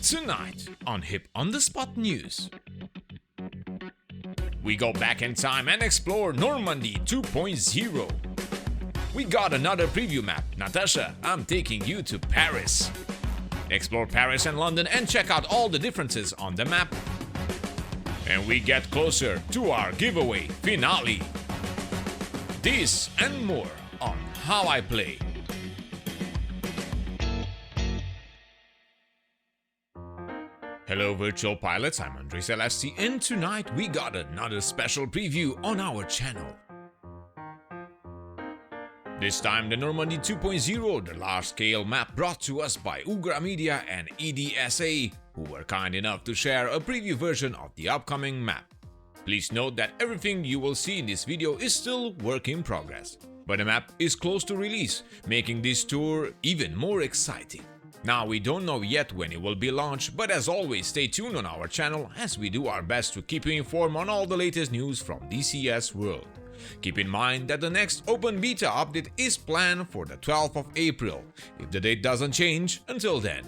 Tonight on Hip on the Spot News, we go back in time and explore Normandy 2.0. We got another preview map. Natasha, I'm taking you to Paris. Explore Paris and London and check out all the differences on the map. And we get closer to our giveaway finale. This and more on How I Play. Hello virtual pilots, I'm Andre Celesti, and tonight we got another special preview on our channel. This time the Normandy 2.0, the large-scale map brought to us by Ugra Media and EDSA, who were kind enough to share a preview version of the upcoming map. Please note that everything you will see in this video is still work in progress, but the map is close to release, making this tour even more exciting. Now we don't know yet when it will be launched, but as always stay tuned on our channel as we do our best to keep you informed on all the latest news from DCS World. Keep in mind that the next open beta update is planned for the 12th of April, if the date doesn't change until then.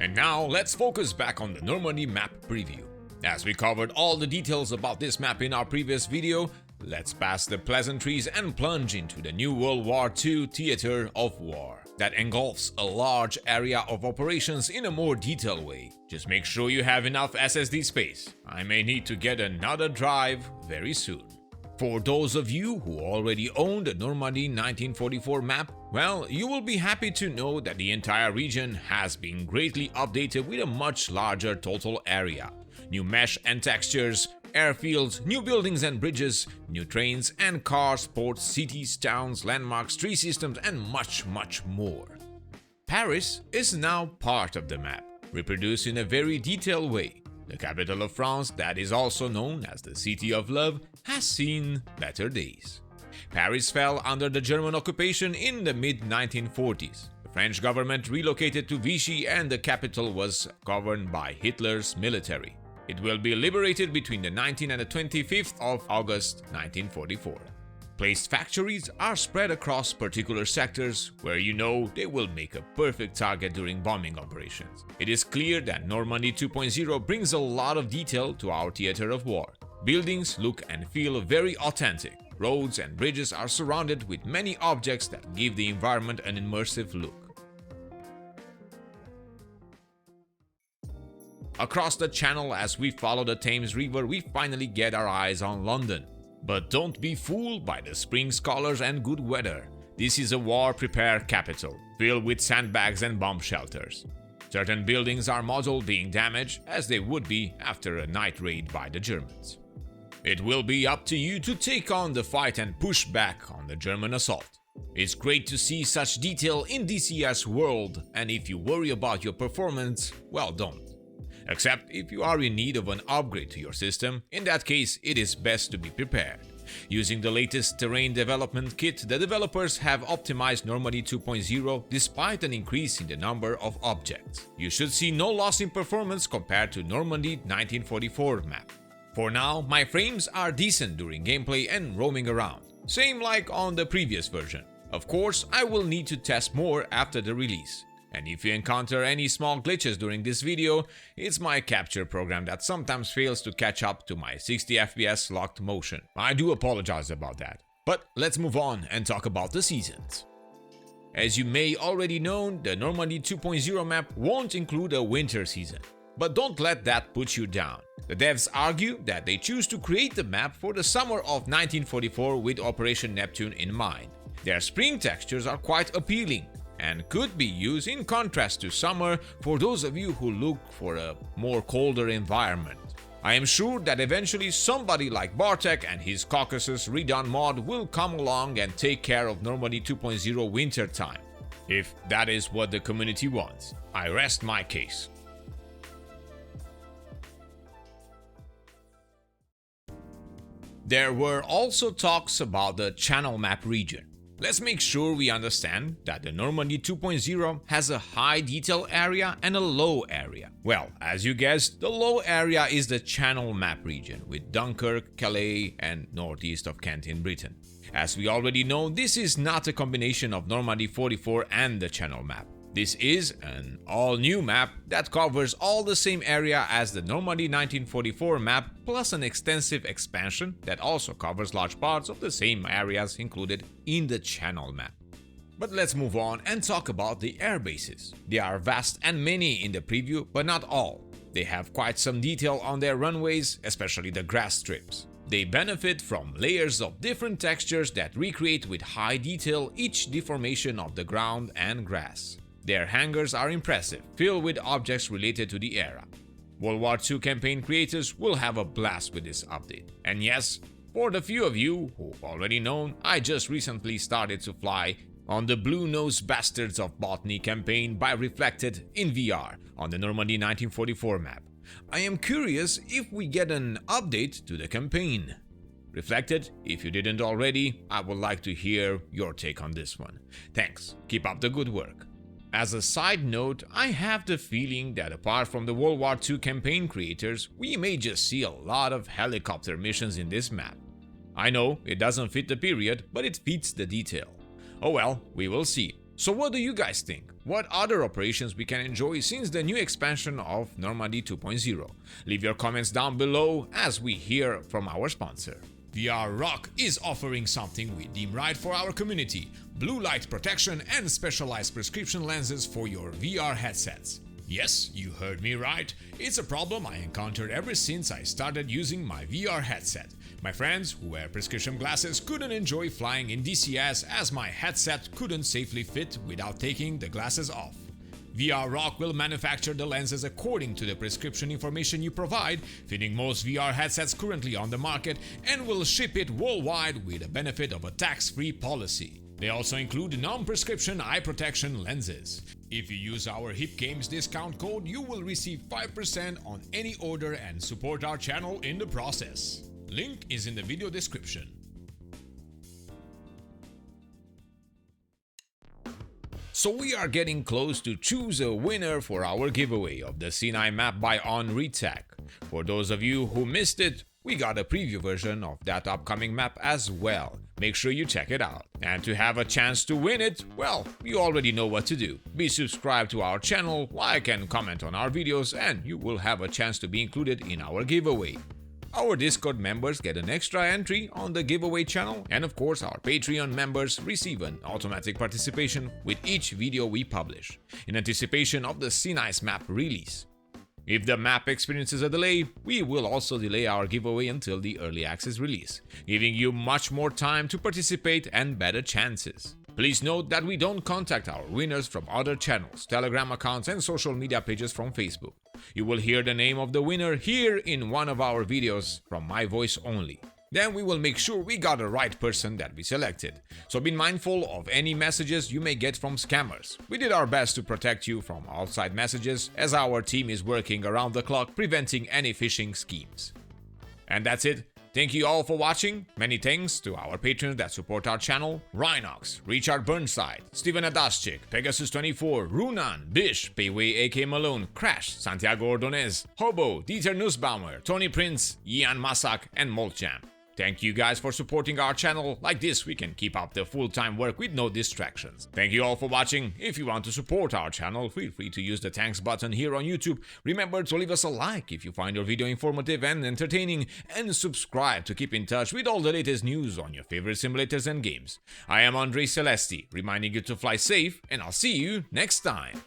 And now let's focus back on the Normandy map preview. As we covered all the details about this map in our previous video, let's pass the pleasantries and plunge into the new World War II theater of war that engulfs a large area of operations in a more detailed way. Just make sure you have enough SSD space. I may need to get another drive very soon. For those of you who already own the Normandy 1944 map, well, you will be happy to know that the entire region has been greatly updated with a much larger total area. New mesh and textures, airfields, new buildings and bridges, new trains and cars, ports, cities, towns, landmarks, tree systems, and much more. Paris is now part of the map, reproduced in a very detailed way. The capital of France, that is also known as the City of Love, has seen better days. Paris fell under the German occupation in the mid-1940s. The French government relocated to Vichy and the capital was governed by Hitler's military. It will be liberated between the 19th and the 25th of August 1944. Placed factories are spread across particular sectors where you know they will make a perfect target during bombing operations. It is clear that Normandy 2.0 brings a lot of detail to our theater of war. Buildings look and feel very authentic. Roads and bridges are surrounded with many objects that give the environment an immersive look. Across the channel as we follow the Thames River, we finally get our eyes on London. But don't be fooled by the spring scholars and good weather. This is a war-prepared capital, filled with sandbags and bomb shelters. Certain buildings are modeled being damaged, as they would be after a night raid by the Germans. It will be up to you to take on the fight and push back on the German assault. It's great to see such detail in DCS World, and if you worry about your performance, well, don't. Except if you are in need of an upgrade to your system, in that case it is best to be prepared. Using the latest terrain development kit, the developers have optimized Normandy 2.0 despite an increase in the number of objects. You should see no loss in performance compared to Normandy 1944 map. For now, my frames are decent during gameplay and roaming around, same like on the previous version. Of course, I will need to test more after the release. And if you encounter any small glitches during this video, it's my capture program that sometimes fails to catch up to my 60 FPS locked motion. I do apologize about that. But let's move on and talk about the seasons. As you may already know, the Normandy 2.0 map won't include a winter season. But don't let that put you down. The devs argue that they choose to create the map for the summer of 1944 with Operation Neptune in mind. Their spring textures are quite appealing and could be used in contrast to summer for those of you who look for a more colder environment. I am sure that eventually somebody like Bartek and his Caucasus redone mod will come along and take care of Normandy 2.0 winter time. If that is what the community wants, I rest my case. There were also talks about the channel map region. Let's make sure we understand that the Normandy 2.0 has a high detail area and a low area. Well, as you guessed, the low area is the channel map region with Dunkirk, Calais and northeast of Kent in Britain. As we already know, this is not a combination of Normandy 44 and the channel map. This is an all-new map that covers all the same area as the Normandy 1944 map, plus an extensive expansion that also covers large parts of the same areas included in the channel map. But let's move on and talk about the air bases. They are vast and many in the preview, but not all. They have quite some detail on their runways, especially the grass strips. They benefit from layers of different textures that recreate with high detail each deformation of the ground and grass. Their hangars are impressive, filled with objects related to the era. World War II campaign creators will have a blast with this update. And yes, for the few of you who already know, I just recently started to fly on the Blue-Nosed Bastards of Botany campaign by Reflected in VR on the Normandy 1944 map. I am curious if we get an update to the campaign. Reflected, if you didn't already, I would like to hear your take on this one. Thanks, keep up the good work. As a side note, I have the feeling that apart from the World War II campaign creators, we may just see a lot of helicopter missions in this map. I know it doesn't fit the period, but it fits the detail. Oh well, we will see. So what do you guys think? What other operations we can enjoy since the new expansion of Normandy 2.0? Leave your comments down below as we hear from our sponsor. VR Rock is offering something we deem right for our community: blue light protection and specialized prescription lenses for your VR headsets. Yes, you heard me right. It's a problem I encountered ever since I started using my VR headset. My friends who wear prescription glasses couldn't enjoy flying in DCS as my headset couldn't safely fit without taking the glasses off. VR Rock will manufacture the lenses according to the prescription information you provide, fitting most VR headsets currently on the market, and will ship it worldwide with the benefit of a tax-free policy. They also include non-prescription eye protection lenses. If you use our Hip Games discount code, you will receive 5% on any order and support our channel in the process. Link is in the video description. So we are getting close to choose a winner for our giveaway of the C9 map by OnRetech. For those of you who missed it, we got a preview version of that upcoming map as well. Make sure you check it out. And to have a chance to win it, well, you already know what to do. Be subscribed to our channel, like and comment on our videos, and you will have a chance to be included in our giveaway. Our Discord members get an extra entry on the giveaway channel, and of course our Patreon members receive an automatic participation with each video we publish, in anticipation of the C9 map release. If the map experiences a delay, we will also delay our giveaway until the early access release, giving you much more time to participate and better chances. Please note that we don't contact our winners from other channels, Telegram accounts and social media pages from Facebook. You will hear the name of the winner here in one of our videos from my voice only. Then we will make sure we got the right person that we selected. So be mindful of any messages you may get from scammers. We did our best to protect you from outside messages as our team is working around the clock preventing any phishing schemes. And that's it. Thank you all for watching. Many thanks to our patrons that support our channel: Rhinox, Richard Burnside, Steven Adaschik, Pegasus24, Runan, Bish, Payway AK Malone, Crash, Santiago Ordonez, Hobo, Dieter Nussbaumer, Tony Prince, Ian Masak, and Moltjam. Thank you guys for supporting our channel. Like this, we can keep up the full-time work with no distractions. Thank you all for watching. If you want to support our channel, feel free to use the thanks button here on YouTube. Remember to leave us a like if you find your video informative and entertaining, and subscribe to keep in touch with all the latest news on your favorite simulators and games. I am Andre Celesti, reminding you to fly safe, and I'll see you next time.